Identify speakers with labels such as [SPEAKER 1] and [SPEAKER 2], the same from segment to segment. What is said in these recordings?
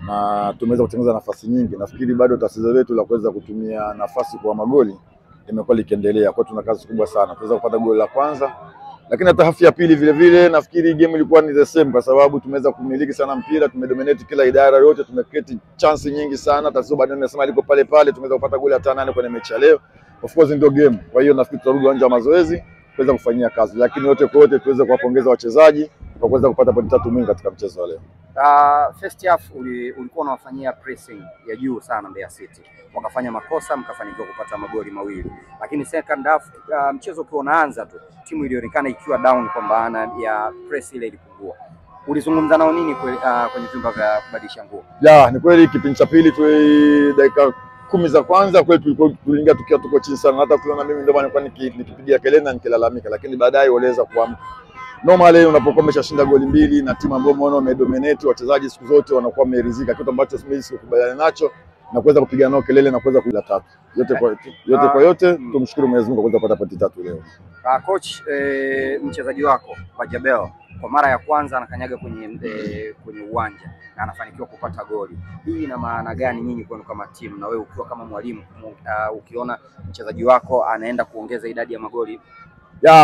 [SPEAKER 1] na tumeweza kutengeneza nafasi nyingi. Nafikiri bado tatizo letu la kuweza kutumia nafasi kwa magoli imekuwa likiendelea. Kwa tuna kazi kubwa sana. Tuweza kupata goli la kwanza, lakini hata hafu ya pili vile vile nafikiri game ilikuwa ni the same, kwa sababu tumeweza kumiliki sana mpira, tumedominate kila idara yote, tumecreate chance nyingi sana. Tatizo bado nimesema liko pale pale, tumeweza kupata goli hata 8 kwenye mechi ya leo. Of course ndio game. Kwa hiyo nafikiri tutarudi uwanja wa mazoezi kuweza kufanyia kazi, lakini yote kwa yote tuweze kuwapongeza wachezaji kwa kuweza kupata pointi 3 muhimu katika mchezo wa leo.
[SPEAKER 2] First half ulikuwa unawafanyia pressing ya juu sana Mbeya City, wakafanya makosa, mkafanikiwa kupata magoli mawili, lakini second half mchezo ukiwa unaanza tu timu ilionekana ikiwa down, kwa maana ya press ile ilipungua. Ulizungumza nao nini kwenye vyumba vya kubadilisha nguo?
[SPEAKER 1] Ni kweli kipindi cha pili tu dakika 10 za kwanza kweli tuliingia tukiwa tuko chini sana, hata kuona mimi ndio maana nilikuwa nikipigia kelele na nikilalamika, lakini baadaye waliweza kuamka. Normally unapokuwa umeshashinda goli mbili na timu ambayo umeona umedominate, wachezaji siku zote wanakuwa wameridhika, kitu ambacho mimi sikubaliana nacho, na kuweza kupiga nao kelele na kuweza kula tatu. Yote kwa yote tumshukuru Mwenyezi Mungu kwa kuweza kupata pointi 3 leo.
[SPEAKER 2] Coach, mchezaji wako Bajabel kwa mara ya kwanza anakanyaga kwenye uwanja na anafanikiwa kupata goli. Hii ina maana gani nyinyi kwenu kama timu, na wewe ukiwa kama mwalimu ukiona mchezaji wako anaenda kuongeza idadi ya magoli?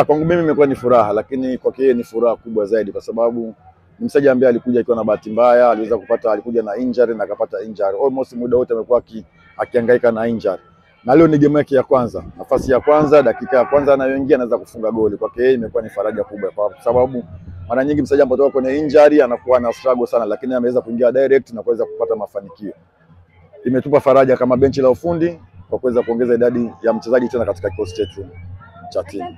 [SPEAKER 1] Kwangu mimi imekuwa ni furaha, lakini kwake yeye ni furaha kubwa zaidi, kwa sababu ni mchezaji ambaye alikuja akiwa na bahati mbaya, alikuja na injury na akapata injury. Almost muda wote amekuwa akihangaika na injury. Na leo ni game yake ya kwanza, nafasi ya kwanza, dakika ya kwanza anayoingia anaweza kufunga goli. Kwake yeye imekuwa ni faraja kubwa, kwa sababu mara nyingi mchezaji ambaye kutoka kwenye injury anakuwa na struggle sana, lakini ameweza kuingia direct na kuweza kupata mafanikio. Imetupa faraja kama benchi la ufundi kwa kuweza kuongeza idadi ya mchezaji tena katika kikosi chetu cha timu.